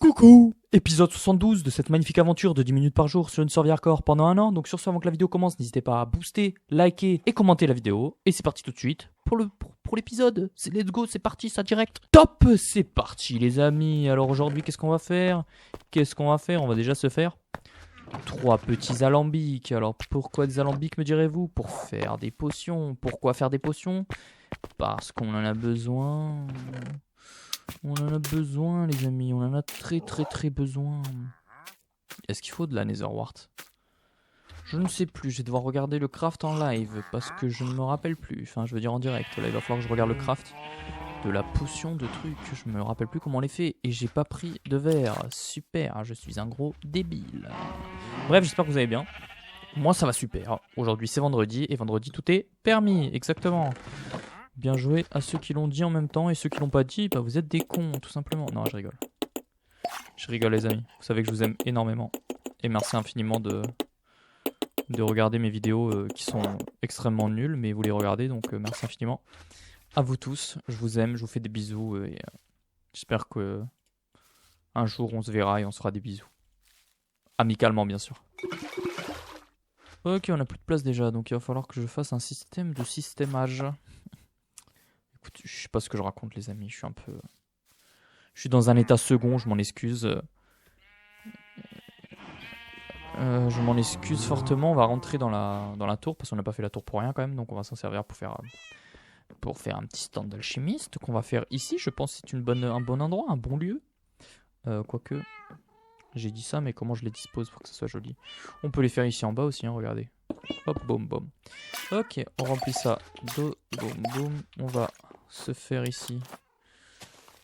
Coucou! Épisode 72 de cette magnifique aventure de 10 minutes par jour sur une survie hardcore pendant un an. Donc sur ce, avant que la vidéo commence, n'hésitez pas à booster, liker et commenter la vidéo. Et c'est parti tout de suite pour l'épisode. C'est let's go, c'est parti, ça direct. Top! C'est parti les amis. Alors aujourd'hui, qu'est-ce qu'on va faire? On va déjà se faire 3 petits alambics. Alors pourquoi des alambics me direz-vous? Pour faire des potions. Pourquoi faire des potions? Parce qu'on en a besoin. On en a besoin les amis, on en a très besoin. Est-ce qu'il faut de la Netherwart? Je ne sais plus, je vais devoir regarder le craft en live parce que je ne me rappelle plus. Enfin, je veux dire en direct. Là, il va falloir que je regarde le craft de la potion de trucs. Je me rappelle plus comment on les fait et j'ai pas pris de verre. Super, je suis un gros débile. Bref, j'espère que vous allez bien. Moi, ça va super. Aujourd'hui, c'est vendredi et vendredi, tout est permis. Exactement. Bien joué à ceux qui l'ont dit en même temps et ceux qui l'ont pas dit, bah vous êtes des cons, tout simplement. Non, je rigole. Je rigole les amis. Vous savez que je vous aime énormément. Et merci infiniment de regarder mes vidéos qui sont extrêmement nulles, mais vous les regardez, donc merci infiniment. À vous tous, je vous aime, je vous fais des bisous et j'espère que un jour on se verra et on se fera des bisous. Amicalement bien sûr. Ok, on a plus de place déjà, donc il va falloir que je fasse un système de systémage. Écoute, je sais pas ce que je raconte les amis, je suis un peu... Je suis dans un état second, je m'en excuse. Je m'en excuse fortement, on va rentrer dans la tour, parce qu'on n'a pas fait la tour pour rien quand même, donc on va s'en servir pour faire un petit stand d'alchimiste qu'on va faire ici, je pense que c'est un bon endroit, un bon lieu. Quoique, j'ai dit ça, mais comment je les dispose pour que ce soit joli? On peut les faire ici en bas aussi, hein, regardez. Hop, boum, boum. Ok, on remplit ça d'eau, boum, boum. On va se faire ici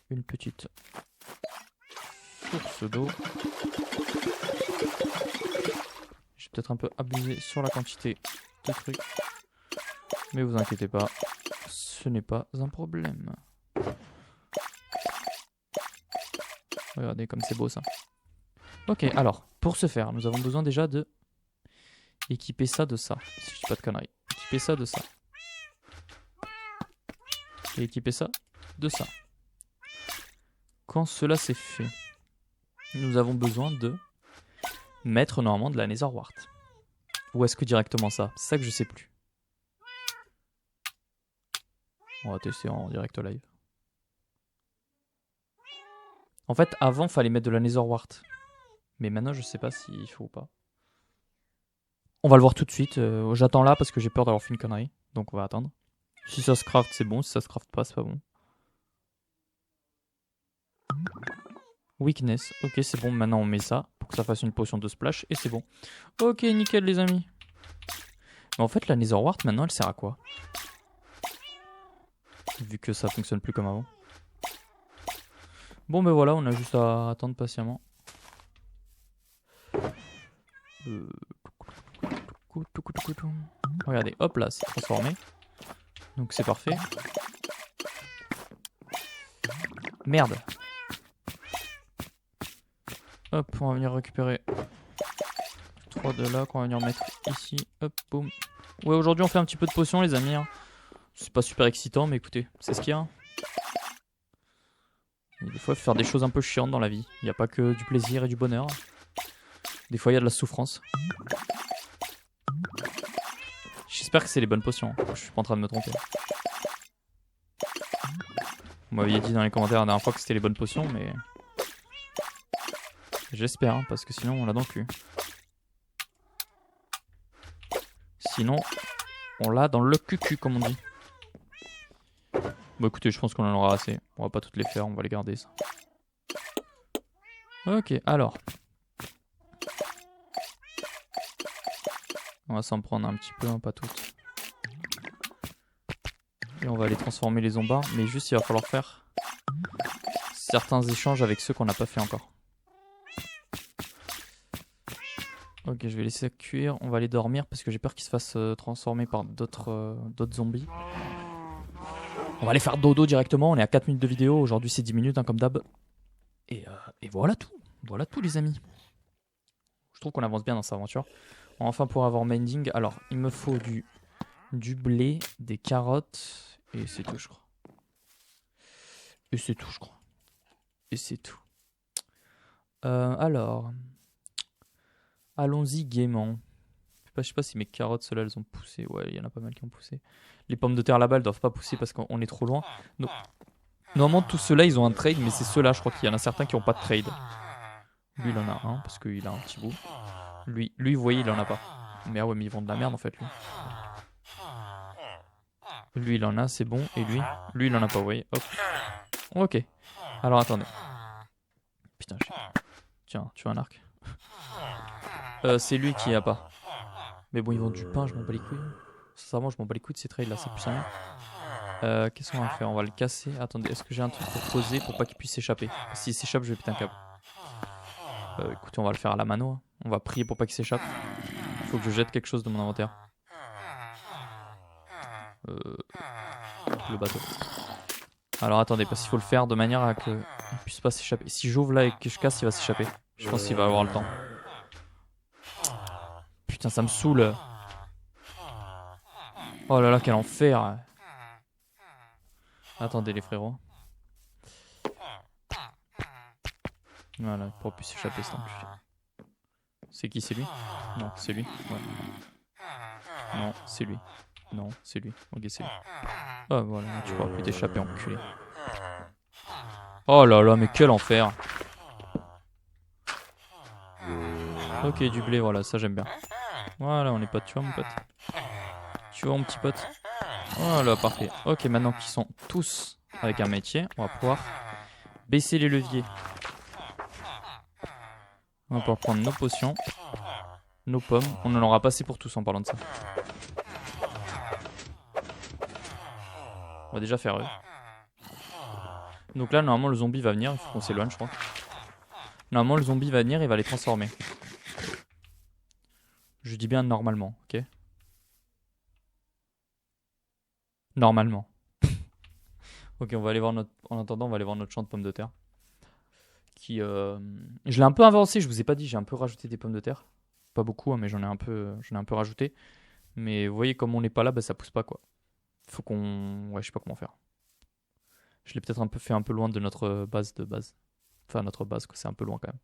une petite source d'eau. J'ai peut-être un peu abusé sur la quantité de trucs. Mais vous inquiétez pas, ce n'est pas un problème. Regardez comme c'est beau ça. Ok, alors, pour ce faire, nous avons besoin déjà de équiper ça de ça. Si je dis pas de conneries. Équiper ça de ça. Et équiper ça de ça. Quand cela c'est fait, nous avons besoin de mettre normalement de la Netherwart. Ou est-ce que directement ça? C'est ça que je sais plus. On va tester en direct live. En fait, avant, fallait mettre de la Netherwart. Mais maintenant, je sais pas s'il faut ou pas. On va le voir tout de suite. J'attends là parce que j'ai peur d'avoir fait une connerie. Donc on va attendre. Si ça se craft, c'est bon. Si ça se craft pas, c'est pas bon. Weakness. Ok, c'est bon. Maintenant, on met ça pour que ça fasse une potion de splash. Et c'est bon. Ok, nickel, les amis. Mais en fait, la Netherwart, maintenant, elle sert à quoi? Vu que ça fonctionne plus comme avant. Bon, ben voilà, on a juste à attendre patiemment. Regardez, hop là, c'est transformé. Donc c'est parfait. Merde. Hop, on va venir récupérer 3 de là qu'on va venir mettre ici. Hop, boum. Ouais, aujourd'hui on fait un petit peu de potions les amis. Hein. C'est pas super excitant, mais écoutez, c'est ce qu'il y a. Et des fois, il faut faire des choses un peu chiantes dans la vie. Il n'y a pas que du plaisir et du bonheur. Des fois, il y a de la souffrance. J'espère que c'est les bonnes potions. Je suis pas en train de me tromper. Vous m'aviez dit dans les commentaires la dernière fois que c'était les bonnes potions, mais... J'espère, hein, parce que sinon on l'a dans le cul. Sinon, on l'a dans le cucu, comme on dit. Bon écoutez, je pense qu'on en aura assez. On va pas toutes les faire, on va les garder ça. Ok, alors. On va s'en prendre un petit peu, hein, pas toutes. Et on va aller transformer les zombards. Mais juste, il va falloir faire certains échanges avec ceux qu'on n'a pas fait encore. Ok, je vais laisser ça cuire. On va aller dormir parce que j'ai peur qu'ils se fassent transformer par d'autres zombies. On va aller faire dodo directement. On est à 4 minutes de vidéo. Aujourd'hui, c'est 10 minutes, hein, comme d'hab. Et voilà tout. Voilà tout, les amis. Je trouve qu'on avance bien dans cette aventure. Enfin, pour avoir mending, alors, il me faut du blé, des carottes. Et c'est tout, je crois. Et c'est tout, je crois. Et c'est tout. Alors, allons-y gaiement. Je sais pas si mes carottes, ceux-là, elles ont poussé. Ouais, il y en a pas mal qui ont poussé. Les pommes de terre là-bas, elles doivent pas pousser parce qu'on est trop loin. Donc, normalement, tous ceux-là, ils ont un trade, mais c'est ceux-là, je crois qu'il y en a certains qui ont pas de trade. Lui, il en a un parce qu'il a un petit bout. Lui, vous voyez, il en a pas. Mais ah ouais, mais ils vendent de la merde en fait, lui. Lui, il en a, c'est bon. Et lui, il en a pas, vous voyez. Hop. Ok. Alors, attendez. Putain, tiens, tu as un arc. C'est lui qui a pas. Mais bon, ils vendent du pain, je m'en bats les couilles. Sincèrement, je m'en bats les couilles de ces trades là, c'est plus sérieux. Qu'est-ce qu'on va faire? On va le casser. Attendez, est-ce que j'ai un truc pour poser pour pas qu'il puisse s'échapper? S'il s'échappe, je vais péter un câble. Écoutez, on va le faire à la mano. Hein. On va prier pour pas qu'il s'échappe. Il faut que je jette quelque chose de mon inventaire. Le bateau. Alors attendez, parce qu'il faut le faire de manière à qu'il puisse pas s'échapper. Si j'ouvre là et que je casse, il va s'échapper. Je pense qu'il va avoir le temps. Putain, ça me saoule. Oh là là, quel enfer. Attendez les frérots. Voilà, il pourra plus s'échapper cet enculé. C'est qui? C'est lui? Non, c'est lui. Ouais. Non, c'est lui. Non, c'est lui. Ok, c'est lui. Oh voilà, tu pourras plus t'échapper, enculé. Oh là là, mais quel enfer. Ok, du blé, voilà, ça j'aime bien. Voilà, on est potes, tu vois mon pote. Tu vois mon petit pote. Voilà, parfait. Ok, maintenant qu'ils sont tous avec un métier, on va pouvoir baisser les leviers. On va pouvoir prendre nos potions, nos pommes. On en aura passé pour tous en parlant de ça. On va déjà faire eux. Donc là, normalement, le zombie va venir. Il faut qu'on s'éloigne, je crois. Normalement, le zombie va venir et va les transformer. Je dis bien normalement, ok? Normalement. Ok, on va aller voir notre... En attendant, on va aller voir notre champ de pommes de terre. Qui, je l'ai un peu avancé, je vous ai pas dit, j'ai un peu rajouté des pommes de terre. Pas beaucoup, hein, mais j'en ai un peu rajouté. Mais vous voyez, comme on n'est pas là, bah, ça pousse pas, quoi. Faut qu'on... Ouais, je sais pas comment faire. Je l'ai peut-être fait un peu loin de notre base de base. Enfin, notre base, quoi. C'est un peu loin, quand même.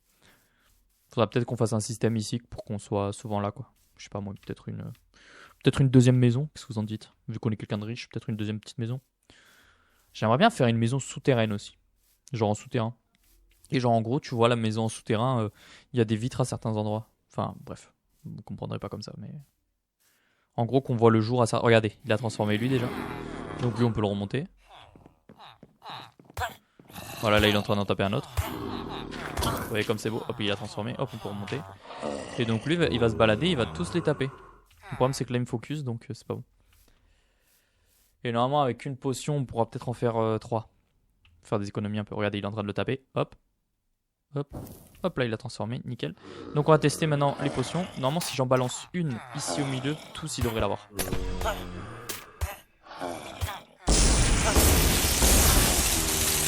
Faudra peut-être qu'on fasse un système ici pour qu'on soit souvent là, quoi. Je sais pas, moi, peut-être une deuxième maison. Qu'est-ce que vous en dites? Vu qu'on est quelqu'un de riche, peut-être une deuxième petite maison. J'aimerais bien faire une maison souterraine aussi. Genre en souterrain. Et genre en gros, tu vois la maison en souterrain, il y a des vitres à certains endroits. Enfin, bref. Vous comprendrez pas comme ça, mais... En gros, qu'on voit le jour à ça. Regardez, il a transformé lui déjà. Donc lui, on peut le remonter. Voilà, là, il est en train d'en taper un autre. Vous voyez comme c'est beau. Hop, il a transformé. Hop, on peut remonter. Et donc lui, il va se balader, il va tous les taper. Le problème, c'est que là, il me focus, donc c'est pas bon. Et normalement, avec une potion, on pourra peut-être en faire 3. Faire des économies un peu. Regardez, il est en train de le taper. Hop. Hop. Hop, là, il a transformé. Nickel. Donc, on va tester maintenant les potions. Normalement, si j'en balance une ici au milieu, tous, ils devraient l'avoir.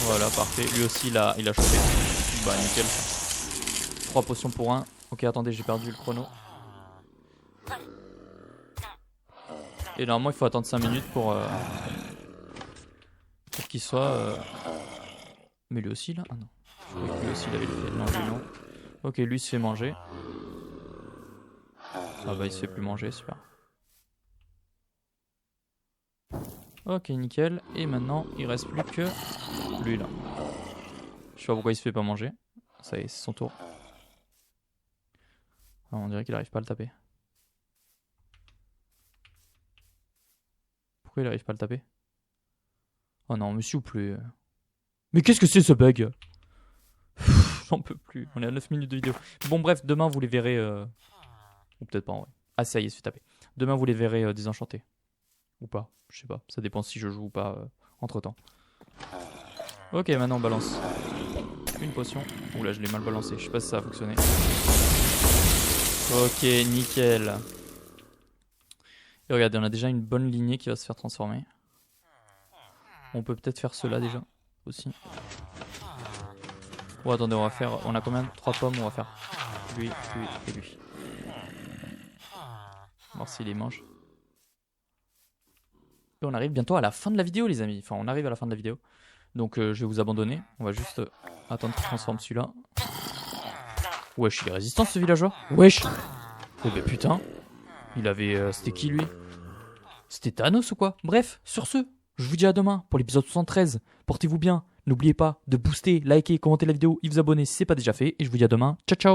Voilà, parfait. Lui aussi, il a chopé. Bah, nickel. 3 potions pour 1. Ok, attendez, j'ai perdu le chrono. Et normalement, il faut attendre 5 minutes pour qu'il soit... Mais lui aussi, là? Ah non. Je croyais que lui aussi, il avait fait. Non, lui, non. Ok, lui, il se fait manger. Ah bah, il se fait plus manger, super. Ok, nickel. Et maintenant, il reste plus que lui, là. Je sais pas pourquoi il se fait pas manger. Ça y est, c'est son tour. Ah, on dirait qu'il arrive pas à le taper. Pourquoi il arrive pas à le taper? Oh non, mais s'il vous plaît. Mais qu'est-ce que c'est ce bug? J'en peux plus. On est à 9 minutes de vidéo. Bon, bref, demain vous les verrez. Ou peut-être pas en vrai. Ah, ça y est, il se fait taper. Demain vous les verrez désenchantés. Ou pas. Je sais pas. Ça dépend si je joue ou pas entre temps. Ok, maintenant on balance une potion. Oula, je l'ai mal balancé. Je sais pas si ça a fonctionné. Ok, nickel. Et regardez, on a déjà une bonne lignée qui va se faire transformer. On peut peut-être faire cela déjà aussi. Oh, attendez, on va faire... On a combien? 3 pommes, on va faire lui, lui et lui. On va voir s'il les mange. Et on arrive bientôt à la fin de la vidéo, les amis. Enfin, on arrive à la fin de la vidéo. Donc, je vais vous abandonner. On va juste attendre qu'il transforme celui-là. Wesh, il est résistant ce villageois. Wesh. Oh bah putain. Il avait... c'était qui lui? C'était Thanos ou quoi? Bref, sur ce, je vous dis à demain pour l'épisode 73. Portez-vous bien. N'oubliez pas de booster, liker, commenter la vidéo et vous abonner si c'est pas déjà fait. Et je vous dis à demain. Ciao ciao.